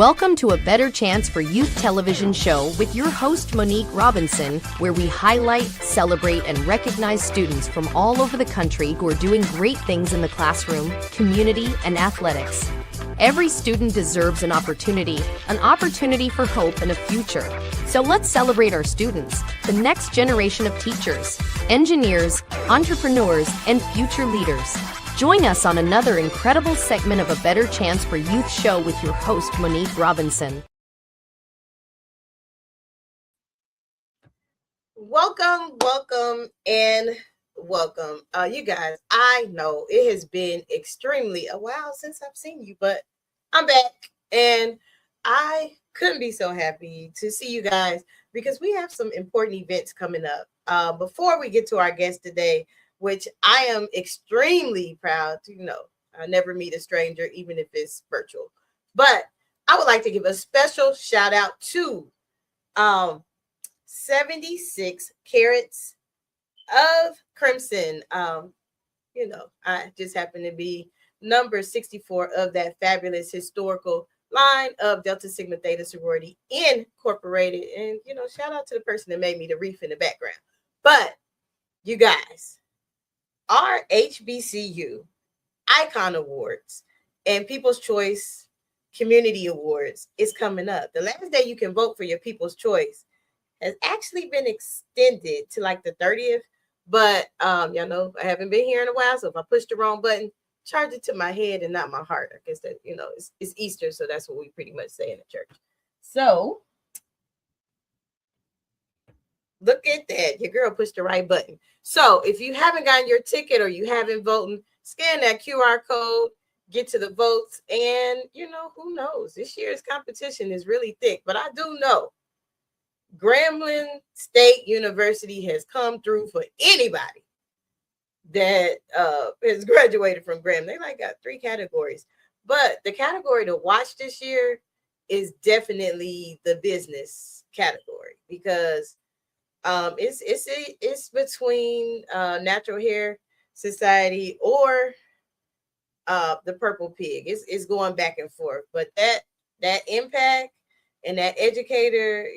Welcome to A Better Chance for Youth television show with your host, Monique Robinson, where we highlight, celebrate, and recognize students from all over the country who are doing great things in the classroom, community, and athletics. Every student deserves an opportunity for hope and a future. So let's celebrate our students, the next generation of teachers, engineers, entrepreneurs, and future leaders. Join us on another incredible segment of A Better Chance for Youth show with your host, Monique Robinson. Welcome. You guys, I know it has been extremely a while since I've seen you, but I'm back and I couldn't be so happy to see you guys because we have some important events coming up. Before we get to our guest today, which I am extremely proud to I never meet a stranger, even if it's virtual. But I would like to give a special shout out to 76 carats of crimson. I just happen to be number 64 of that fabulous historical line of Delta Sigma Theta Sorority Incorporated. And, shout out to the person that made me the reef in the background. But you guys, our HBCU Icon Awards and People's Choice Community Awards is coming up. The last day you can vote for your People's Choice has actually been extended to like the 30th. But y'all know I haven't been here in a while, so if I push the wrong button, charge it to my head and not my heart. I guess that it's Easter, so that's what we pretty much say in the church. So look at that. Your girl pushed the right button. So if you haven't gotten your ticket or you haven't voted, scan that QR code, get to the votes, and who knows? This year's competition is really thick, but I do know Grambling State University has come through for anybody that has graduated from Graham. They got 3 categories, but the category to watch this year is definitely the business category because it's between Natural Hair Society or the Purple Pig. It's going back and forth, but that impact and that educator,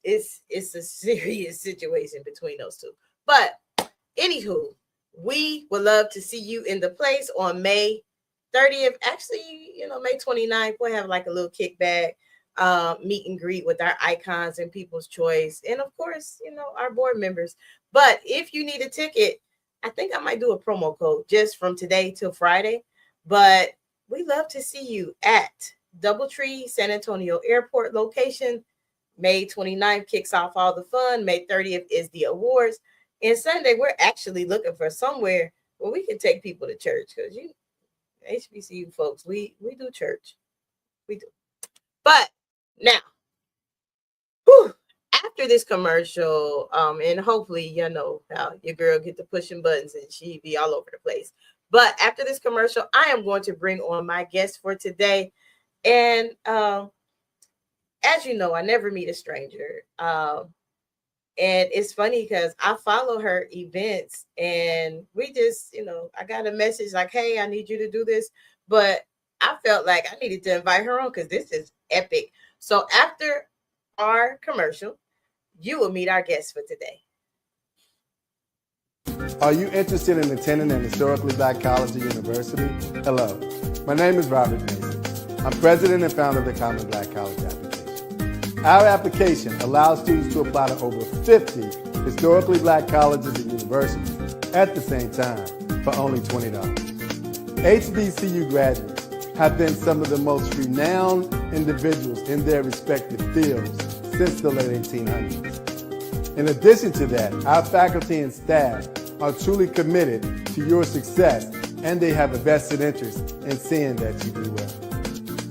it's a serious situation between those two. But anywho, we would love to see you in the place on May 30th. Actually, May 29th, we'll have like a little kickback, meet and greet with our icons and People's Choice. And of course, our board members. But if you need a ticket, I think I might do a promo code just from today till Friday. But we love to see you at Doubletree San Antonio Airport location. May 29th kicks off all the fun. May 30th is the awards. And Sunday, we're actually looking for somewhere where we can take people to church because HBCU folks, we do church. We do. But now, after this commercial, and hopefully, how your girl get to pushing buttons and she be all over the place. But after this commercial, I am going to bring on my guest for today. And as you know, I never meet a stranger. And it's funny because I follow her events and we just, I got a message like, hey, I need you to do this. But I felt like I needed to invite her on because this is epic. So after our commercial, you will meet our guest for today. Are you interested in attending an historically Black college or university? Hello, my name is Robert Mason. I'm president and founder of the Common Black College application. Our application allows students to apply to over 50 historically Black colleges and universities at the same time for only $20. HBCU graduates have been some of the most renowned individuals in their respective fields since the late 1800s. In addition to that, our faculty and staff are truly committed to your success, and they have a vested interest in seeing that you do well.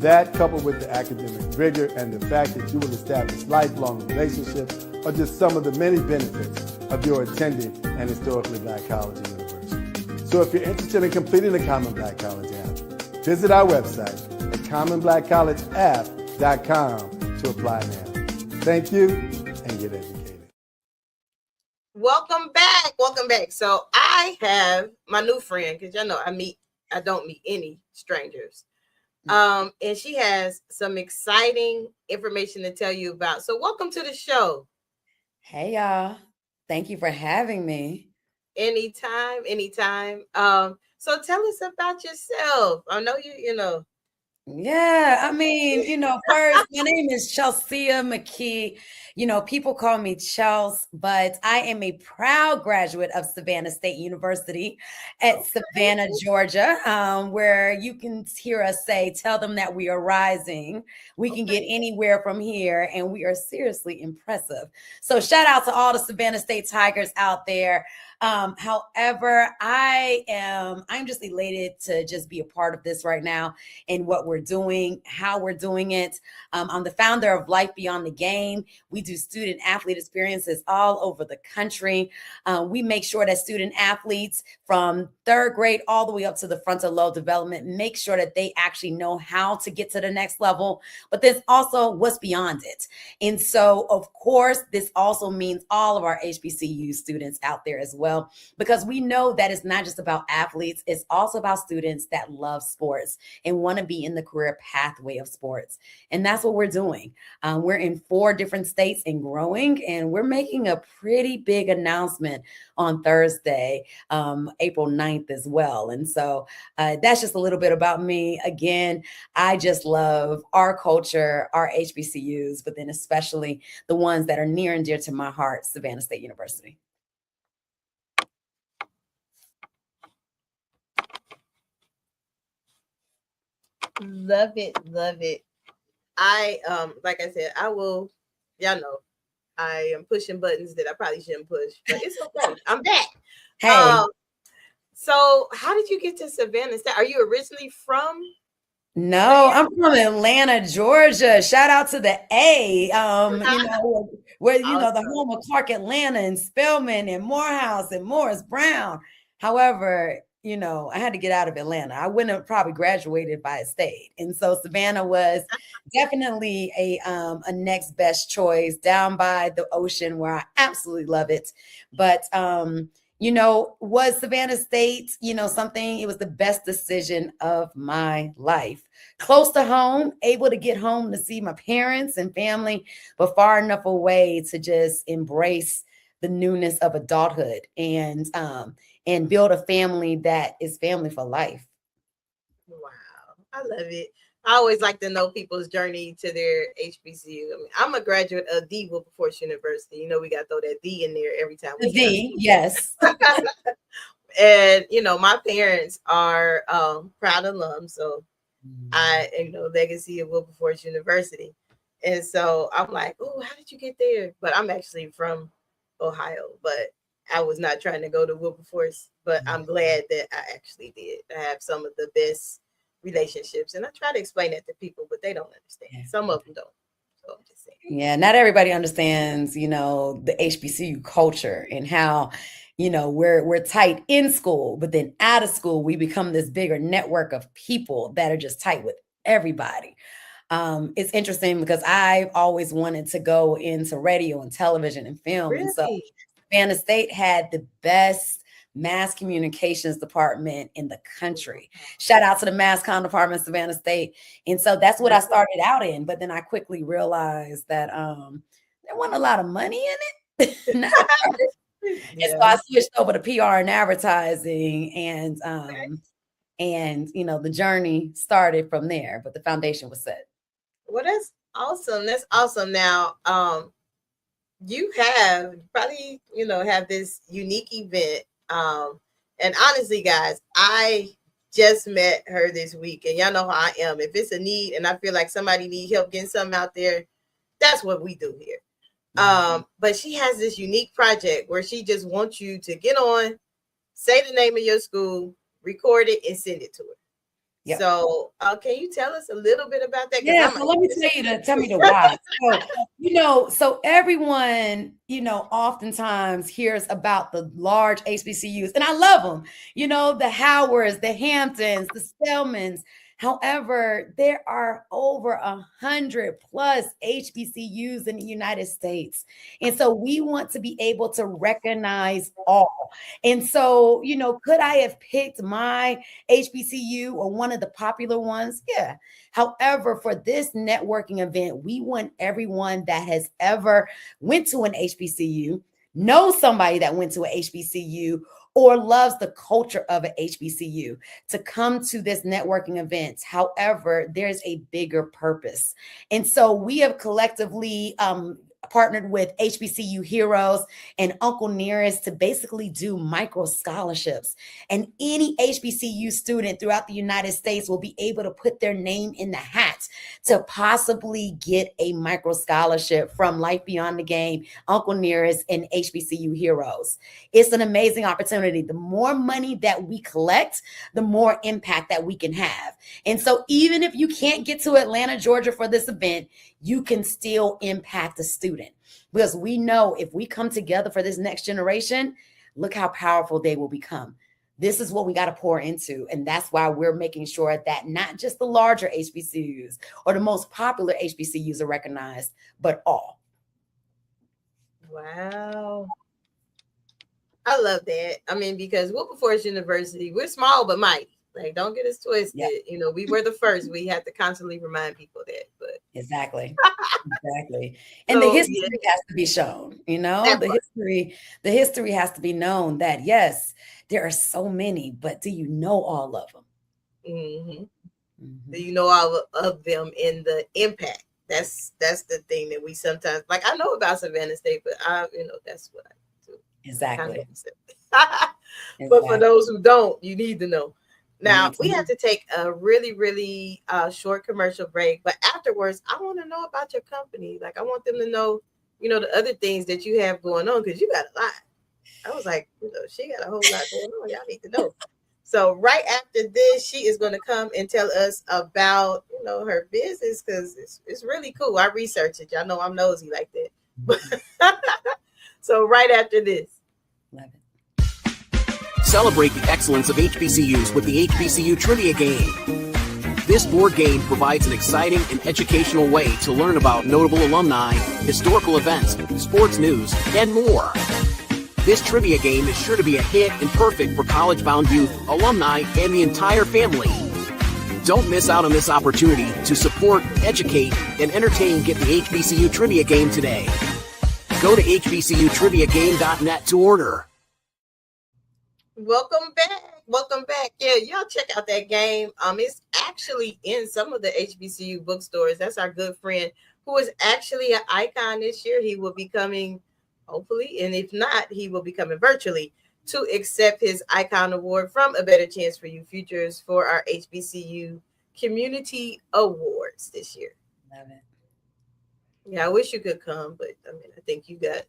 That, coupled with the academic rigor and the fact that you will establish lifelong relationships, are just some of the many benefits of your attending an historically Black college or university. So if you're interested in completing the Common Black College app, visit our website at commonblackcollegeapp.com to apply now. Thank you, and get educated. Welcome back. So I have my new friend, because I don't meet any strangers. And she has some exciting information to tell you about. So welcome to the show. Hey y'all. Thank you for having me. Anytime. So tell us about yourself. I know you know. Yeah, I mean, first, my name is Chelsea McKee. People call me Chels, but I am a proud graduate of Savannah State University at Savannah, Georgia, where you can hear us say, tell them that we are rising. We can get anywhere from here, and we are seriously impressive. So shout out to all the Savannah State Tigers out there. However, I'm just elated to just be a part of this right now and what we're doing, how we're doing it. I'm the founder of Life Beyond the Game. We do student athlete experiences all over the country. We make sure that student athletes from third grade all the way up to the frontal lobe development, make sure that they actually know how to get to the next level, but there's also what's beyond it. And so, of course, this also means all of our HBCU students out there as well, because we know that it's not just about athletes, it's also about students that love sports and want to be in the career pathway of sports. And that's what we're doing. We're in 4 different states and growing, and we're making a pretty big announcement on Thursday, April 9th as well. And so that's just a little bit about me. Again, I just love our culture, our HBCUs, but then especially the ones that are near and dear to my heart, Savannah State University. Love it. I like I said, y'all know I am pushing buttons that I probably shouldn't push, but it's okay. I'm back. Hey. So how did you get to Savannah State? Are you originally from? No, I'm from Atlanta, Georgia. Shout out to the A. Where the home of Clark Atlanta and Spelman and Morehouse and Morris Brown. However, I had to get out of Atlanta. I wouldn't have probably graduated if I had stayed. And so Savannah was definitely a next best choice down by the ocean where I absolutely love it. But, was Savannah State, something, it was the best decision of my life. Close to home, able to get home to see my parents and family, but far enough away to just embrace the newness of adulthood and build a family that is family for life. Wow. I love it. I always like to know people's journey to their HBCU. I mean, I'm a graduate of the Wilberforce University. We got to throw that D in there every time. The D, yes. And, my parents are proud alums. So legacy of Wilberforce University. And so I'm like, oh, how did you get there? But I'm actually from Ohio, but I was not trying to go to Wilberforce, but I'm glad that I actually did. I have some of the best relationships, and I try to explain that to people, but they don't understand. Some of them don't. So I'm just saying. Yeah, not everybody understands, the HBCU culture and how, we're tight in school, but then out of school, we become this bigger network of people that are just tight with everybody. It's interesting because I've always wanted to go into radio and television and film. Really? And so Savannah State had the best mass communications department in the country. Shout out to the mass comm department of Savannah State. And so that's what I started out in. But then I quickly realized that there wasn't a lot of money in it. And so I switched over to PR and advertising, and the journey started from there, but the foundation was set. Well, that's awesome. Now, you have probably, have this unique event. And honestly, guys, I just met her this week, and y'all know how I am. If it's a need and I feel like somebody needs help getting something out there, that's what we do here. But she has this unique project where she just wants you to get on, say the name of your school, record it, and send it to her. Yep. So can you tell us a little bit about that? Yeah, so let me tell me the why. So everyone, oftentimes hears about the large HBCUs, and I love them, the Howards, the Hamptons, the Spelmans. However, there are over 100 plus HBCUs in the United States. And so we want to be able to recognize all. And so, could I have picked my HBCU or one of the popular ones? Yeah. However, for this networking event, we want everyone that has ever went to an HBCU, knows somebody that went to an HBCU, or loves the culture of an HBCU to come to this networking event. However, there's a bigger purpose. And so we have collectively partnered with HBCU Heroes and Uncle Nearest to basically do micro scholarships. And any HBCU student throughout the United States will be able to put their name in the hat to possibly get a micro scholarship from Life Beyond the Game, Uncle Nearest, and HBCU Heroes. It's an amazing opportunity. The more money that we collect, the more impact that we can have. And so even if you can't get to Atlanta, Georgia for this event, you can still impact a student, because we know if we come together for this next generation, look how powerful they will become. This is what we got to pour into. And that's why we're making sure that not just the larger HBCUs or the most popular HBCUs are recognized, but all. Wow. I love that. I mean, because Wilberforce University, we're small but mighty. Like, don't get us twisted. Yeah. We were the first. We have to constantly remind people that. But exactly. And so, the history has to be shown. The history has to be known that yes, there are so many, but do you know all of them? Mm-hmm. Mm-hmm. Do you know all of them in the impact? That's the thing that we sometimes like. I know about Savannah State, but that's what I do. Exactly. But for those who don't, you need to know. Now, we have to take a really, really short commercial break. But afterwards, I want to know about your company. Like, I want them to know, the other things that you have going on, because you got a lot. I was like, she got a whole lot going on. Y'all need to know. So right after this, she is going to come and tell us about, her business, because it's really cool. I researched it. Y'all know I'm nosy like that. So right after this. Love it. Celebrate the excellence of HBCUs with the HBCU Trivia Game. This board game provides an exciting and educational way to learn about notable alumni, historical events, sports news, and more. This trivia game is sure to be a hit and perfect for college-bound youth, alumni, and the entire family. Don't miss out on this opportunity to support, educate, and entertain Get the HBCU Trivia Game today. Go to hbcutriviagame.net to order. Welcome back. Yeah, y'all check out that game. It's actually in some of the HBCU bookstores. That's our good friend who is actually an icon this year. He will be coming, hopefully, and if not, he will be coming virtually to accept his Icon Award from A Better Chance for You Futures for our HBCU Community Awards this year. Love it. Yeah, I wish you could come, but I think you got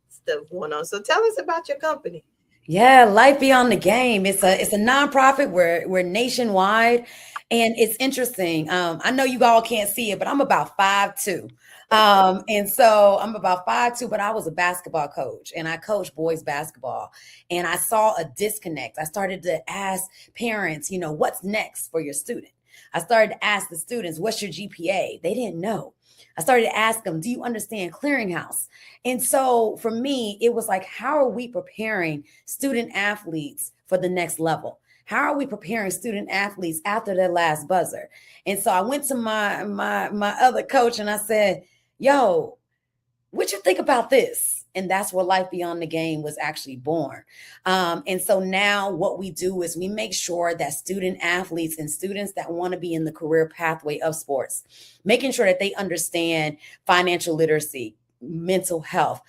stuff going on. So tell us about your company. Yeah, Life Beyond the Game. It's a nonprofit. We're nationwide, and it's interesting. I know you all can't see it, but I'm about 5'2". And so I'm about 5'2", but I was a basketball coach and I coached boys basketball, and I saw a disconnect. I started to ask parents, what's next for your student? I started to ask the students, what's your GPA? They didn't know. I started to ask them, do you understand Clearinghouse? And so for me, it was like, how are we preparing student athletes for the next level? How are we preparing student athletes after their last buzzer? And so I went to my other coach and I said, yo, what you think about this? And that's where Life Beyond the Game was actually born. And so now what we do is we make sure that student athletes and students that want to be in the career pathway of sports, making sure that they understand financial literacy, mental health,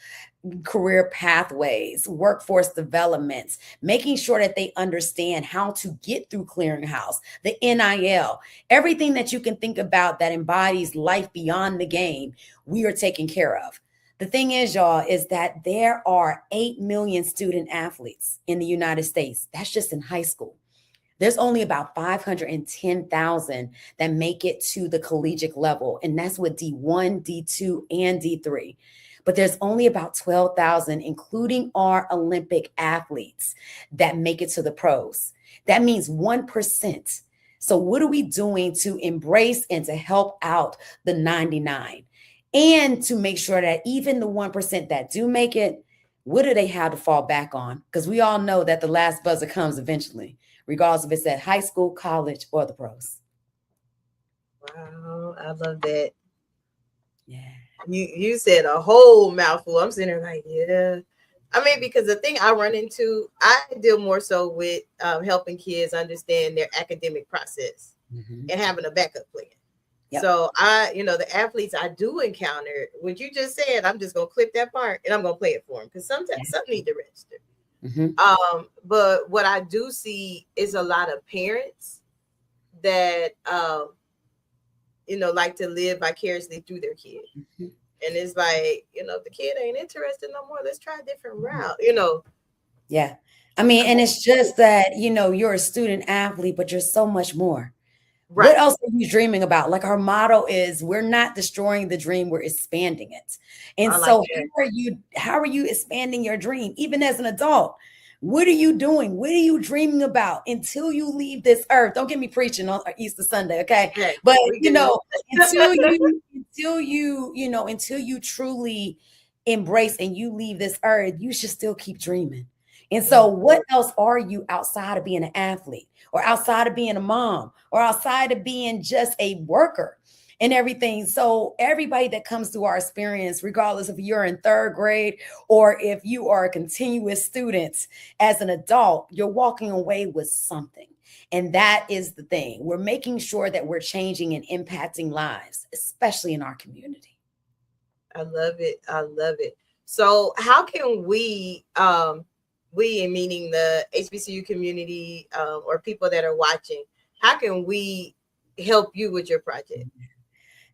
career pathways, workforce development, making sure that they understand how to get through Clearinghouse, the NIL, everything that you can think about that embodies life beyond the game, we are taking care of. The thing is, y'all, is that there are 8 million student athletes in the United States. That's just in high school. There's only about 510,000 that make it to the collegiate level, and that's with D1, D2, and D3. But there's only about 12,000, including our Olympic athletes, that make it to the pros. That means 1%. So what are we doing to embrace and to help out the 99 and to make sure that even the 1% that do make it, what do they have to fall back on? Because we all know that the last buzzer comes eventually, regardless if it's at high school, college, or the pros. Wow, I love that. Yeah. You said a whole mouthful. I'm sitting there like, yeah. I mean, because the thing I run into, I deal more so with helping kids understand their academic process and having a backup plan. Yep. So the athletes I do encounter, what you just said, I'm just gonna clip that part and I'm gonna play it for them because sometimes some need to register. But what I do see is a lot of parents that like to live vicariously through their kid. And it's like, if the kid ain't interested no more, let's try a different route, Yeah. I mean, and it's just that, you're a student athlete, but you're so much more. Right. What else are you dreaming about? Like our motto is, we're not destroying the dream, we're expanding it. And so how are you expanding your dream? Even as an adult, what are you doing? What are you dreaming about until you leave this earth? Don't get me preaching on Easter Sunday. Okay. Yeah, but until you truly embrace and you leave this earth, you should still keep dreaming. And so what else are you outside of being an athlete or outside of being a mom or outside of being just a worker and everything? So everybody that comes through our experience, regardless if you're in third grade or if you are a continuous student as an adult, you're walking away with something. And that is the thing. We're making sure that we're changing and impacting lives, especially in our community. I love it. I love it. So how can we meaning the HBCU community or people that are watching, how can we help you with your project?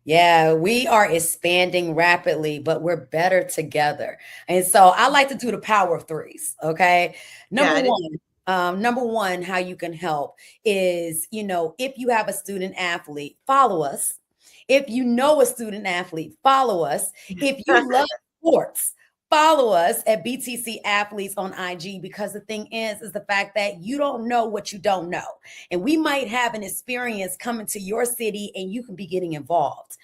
Yeah, we are expanding rapidly, but we're better together. And so I like to do the power of threes. Okay. Number one, how you can help is, if you have a student athlete, follow us. If you know a student athlete, follow us. If you love sports, follow us at BTC Athletes on IG, because the thing is the fact that you don't know what you don't know. And we might have an experience coming to your city and you can be getting involved.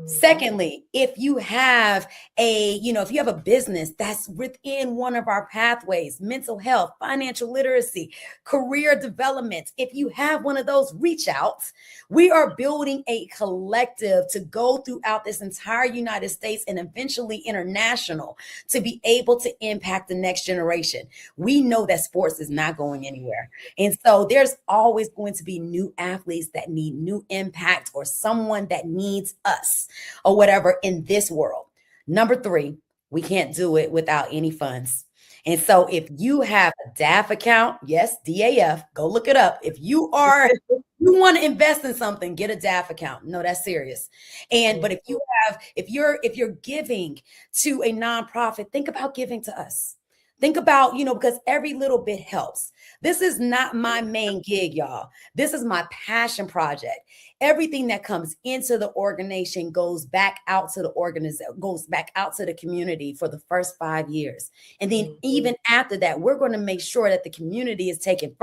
Secondly, if you have if you have a business that's within one of our pathways, mental health, financial literacy, career development, if you have one of those, reach out. We are building a collective to go throughout this entire United States and eventually international to be able to impact the next generation. We know that sports is not going anywhere. And so there's always going to be new athletes that need new impact or someone that needs us or whatever in this world. Number 3, we can't do it without any funds. And so if you have a DAF account, yes, DAF, go look it up. If you want to invest in something, get a DAF account. No, that's serious. But if you're giving to a nonprofit, think about giving to us. Think about, because every little bit helps. This is not my main gig, y'all. This is my passion project. Everything that comes into the organization goes back out to the community for the first 5 years. And then even after that, we're going to make sure that the community is taken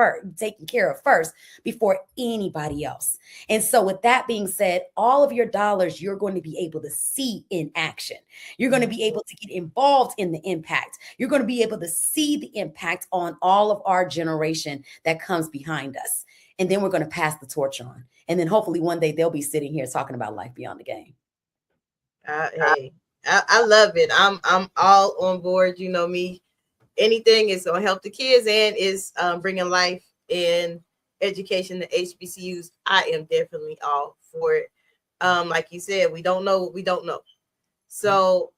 care of first before anybody else. And so with that being said, all of your dollars, you're going to be able to see in action. You're going to be able to get involved in the impact. You're going to be able to see the impact on all of our generation that comes behind us. And then we're going to pass the torch on. And then hopefully one day they'll be sitting here talking about life beyond the game. Hey, I love it. I'm all on board. You know me. Anything is going to help the kids and is bringing life and education to HBCUs. I am definitely all for it. Like you said, we don't know what we don't know. So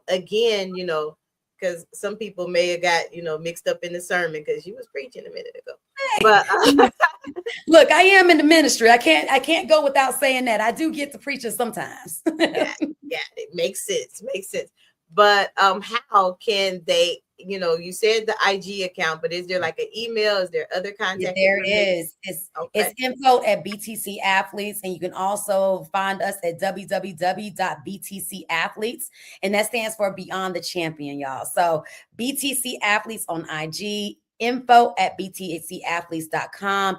again, because some people may have got, mixed up in the sermon because you was preaching a minute ago. But look, I am in the ministry. I can't go without saying that. I do get to preaching sometimes. yeah, it makes sense. But how can they, you said the IG account, but is there like an email? Is there other contact? There is. It's info at BTC Athletes. And you can also find us at www.BTC Athletes. And that stands for Beyond the Champion, y'all. So BTC Athletes on IG, info at btcathletes.com.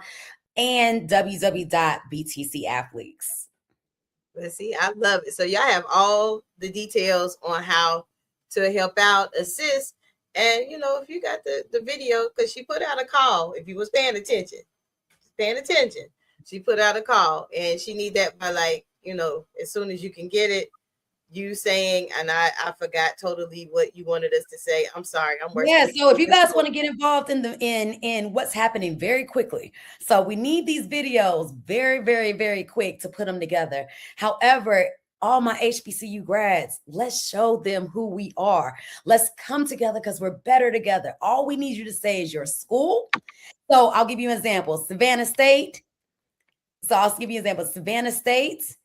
and www.btcathletes. Let's see, I love it. So y'all have all the details on how to help out, assist, and if you got the video, because she put out a call. If you was paying attention, she put out a call, and she need that by as soon as you can get it. You saying, and I forgot totally what you wanted us to say. I'm sorry. I'm working. Yeah. So if you guys want to get involved in what's happening very quickly, so we need these videos very, very, very quick to put them together. However, all my HBCU grads, let's show them who we are. Let's come together because we're better together. All we need you to say is your school. So I'll give you an example. Savannah State. Savannah State.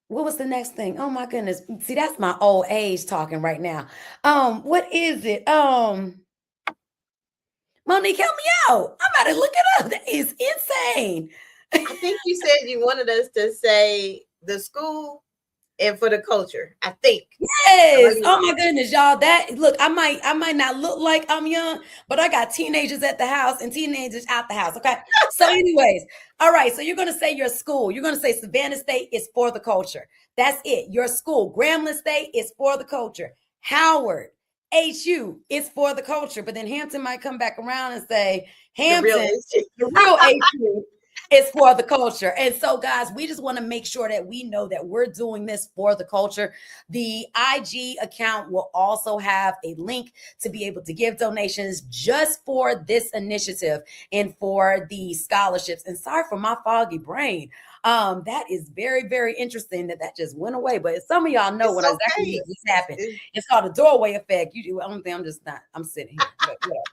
What was the next thing? Oh my goodness. See, that's my old age talking right now. What is it? Monique, help me out. I'm about to look it up. That is insane. I think you said you wanted us to say the school and for the culture. I think. Yes. Oh my goodness, y'all. I might not look like I'm young, but I got teenagers at the house and teenagers out the house. Okay. So, anyways, all right. So you're gonna say your school. You're gonna say Savannah State is for the culture. That's it. Your school. Grambling State is for the culture. Howard, HU is for the culture. But then Hampton might come back around and say Hampton, the real HU. It's for the culture. And so, guys, we just want to make sure that we know that we're doing this for the culture. The IG account will also have a link to be able to give donations just for this initiative and for the scholarships. And sorry for my foggy brain. That is very, very interesting that just went away. But some of y'all know exactly what just happened. It's called the doorway effect. You do. I don't think I'm sitting here. But, yeah.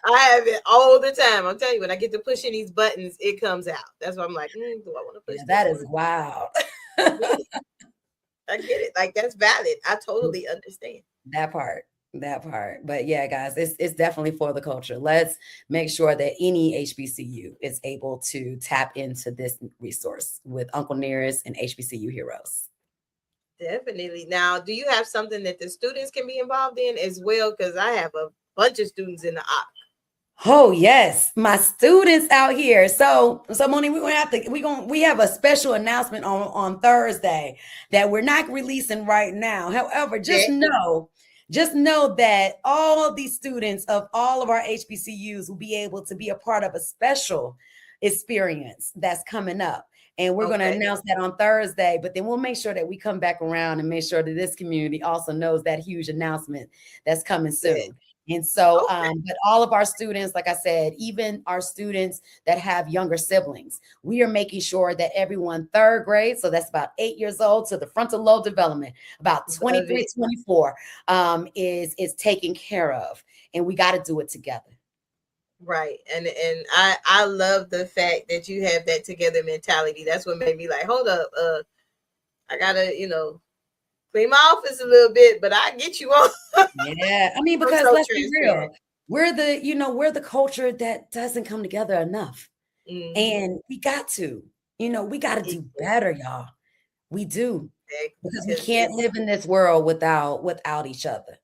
I have it all the time. I'm telling you, when I get to pushing these buttons, it comes out. That's why I'm like, do I want to push this? That is wild. I get it. Like, that's valid. I totally understand. That part. But yeah, guys, it's definitely for the culture. Let's make sure that any HBCU is able to tap into this resource with Uncle Nearest and HBCU Heroes. Definitely. Now, do you have something that the students can be involved in as well? Because I have a bunch of students in the OC. Oh yes, my students out here. So Monique, we have a special announcement on Thursday that we're not releasing right now. However, just know that all of these students of all of our HBCUs will be able to be a part of a special experience that's coming up. And we're going to announce that on Thursday, but then we'll make sure that we come back around and make sure that this community also knows that huge announcement that's coming soon. And so, but all of our students, like I said, even our students that have younger siblings, we are making sure that everyone third grade, so that's about 8 years old, to the frontal lobe development, about 23, 24, is taken care of. And we got to do it together. Right. And I love the fact that you have that together mentality. That's what made me like, hold up, I gotta, clean my office a little bit, but I get you on. Yeah, I mean, because let's be real, we're the culture that doesn't come together enough, and we got to do better, y'all. We do, because we can't live in this world without each other.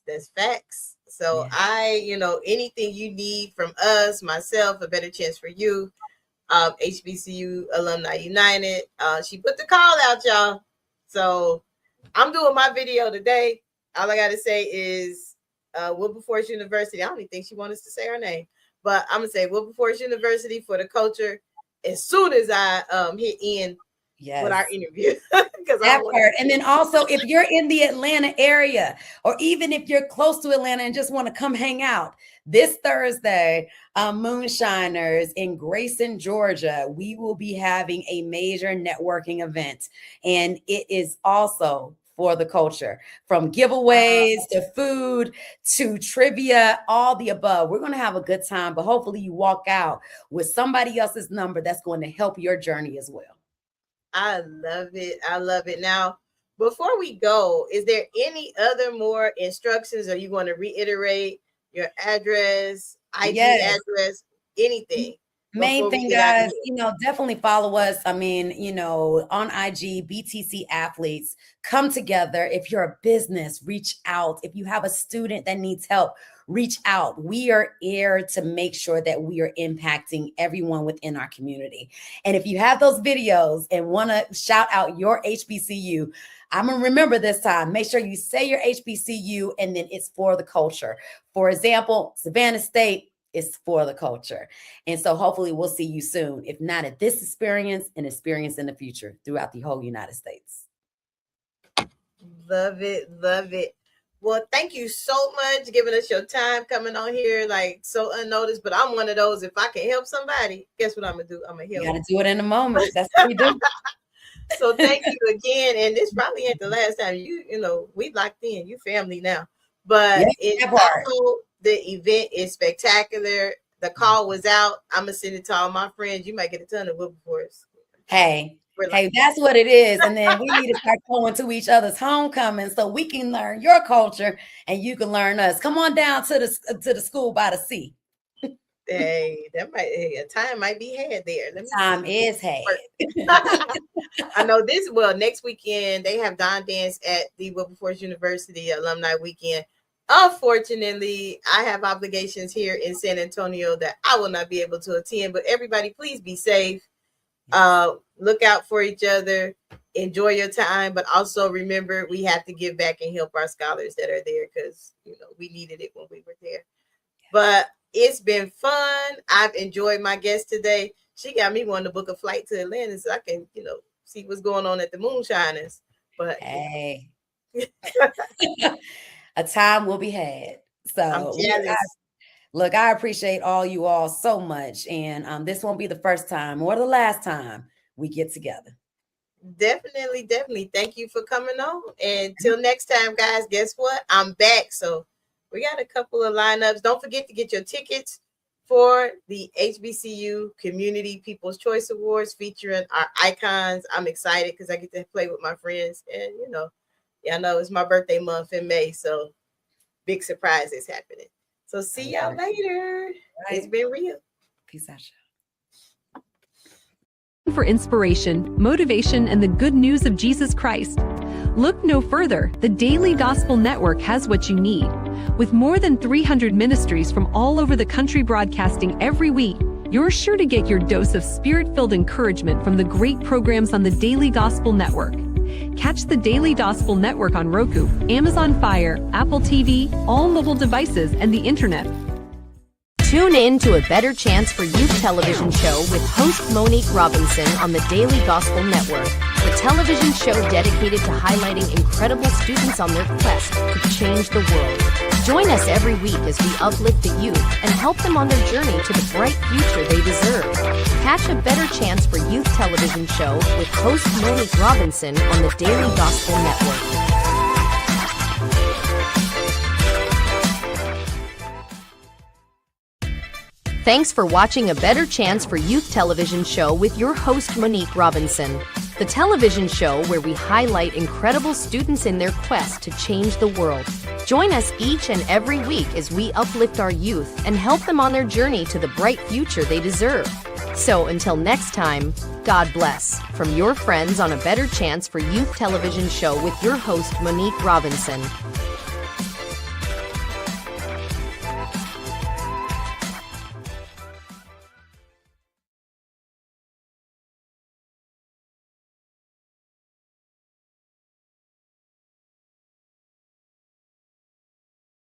That's facts. So anything you need from us, myself, A Better Chance for You, HBCU Alumni United. She put the call out, y'all. So I'm doing my video today. All I got to say is Wilberforce University. I don't even think she wants us to say her name, but I'm going to say Wilberforce University for the culture as soon as I hit end with our interview. And then also, if you're in the Atlanta area, or even if you're close to Atlanta and just want to come hang out, this Thursday, Moonshiners in Grayson, Georgia, we will be having a major networking event. And it is also for the culture, from giveaways to food to trivia, all the above. We're going to have a good time, but hopefully you walk out with somebody else's number that's going to help your journey as well. I love it. Now, before we go, is there any other more instructions, or you want to reiterate your address, IG address, anything? Main before we thing, get out of guys, here? definitely follow us. I mean, on IG, BTC Athletes, come together. If you're a business, reach out. If you have a student that needs help, reach out. We are here to make sure that we are impacting everyone within our community. And if you have those videos and want to shout out your HBCU, I'm going to remember this time. Make sure you say your HBCU and then it's for the culture. For example, Savannah State is for the culture. And so hopefully we'll see you soon. If not at this experience, an experience in the future throughout the whole United States. Love it. Love it. Well, thank you so much giving us your time coming on here, like so unnoticed. But I'm one of those, if I can help somebody, guess what I'm going to do? I'm going to help. You got to do it in a moment. That's what we do. So thank you again. And this probably ain't the last time we locked in. You family now. But the event is spectacular. The call was out. I'm going to send it to all my friends. You might get a ton of Wilberforce. Hey, that's what it is. And then we need to start going to each other's homecoming so we can learn your culture and you can learn us. Come on down to the school by the sea. Hey, a time might be had there. Time is had. I know next weekend they have Don Dance at the Wilberforce University Alumni Weekend. Unfortunately, I have obligations here in San Antonio that I will not be able to attend, but everybody please be safe. Look out for each other, enjoy your time, but also remember we have to give back and help our scholars that are there because we needed it when we were there. But it's been fun. I've enjoyed my guest today. She got me wanting to book a flight to Atlanta so I can, see what's going on at the Moonshiners. But hey, a time will be had. So I'm jealous. Look, I appreciate all you all so much. And this won't be the first time or the last time we get together. Definitely. Thank you for coming on. And till next time, guys, guess what? I'm back. So we got a couple of lineups. Don't forget to get your tickets for the HBCU Community People's Choice Awards featuring our icons. I'm excited because I get to play with my friends. And, y'all know it's my birthday month in May. So big surprises happening. So see y'all later. Right. It's been real. Peace out. For inspiration, motivation, and the good news of Jesus Christ. Look no further. The Daily Gospel Network has what you need. With more than 300 ministries from all over the country broadcasting every week, you're sure to get your dose of spirit-filled encouragement from the great programs on the Daily Gospel Network. Catch the Daily Gospel Network on Roku, Amazon Fire, Apple TV, all mobile devices, and the internet. Tune in to A Better Chance for Youth television show with host Monique Robinson on the Daily Gospel Network, the television show dedicated to highlighting incredible students on their quest to change the world. Join us every week as we uplift the youth and help them on their journey to the bright future they deserve. Catch A Better Chance for Youth television show with host Monique Robinson on the Daily Gospel Network. Thanks for watching A Better Chance for Youth television show with your host Monique Robinson, the television show where we highlight incredible students in their quest to change the world. Join us each and every week as we uplift our youth and help them on their journey to the bright future they deserve. So until next time, God bless. From your friends on A Better Chance for Youth television show with your host Monique Robinson.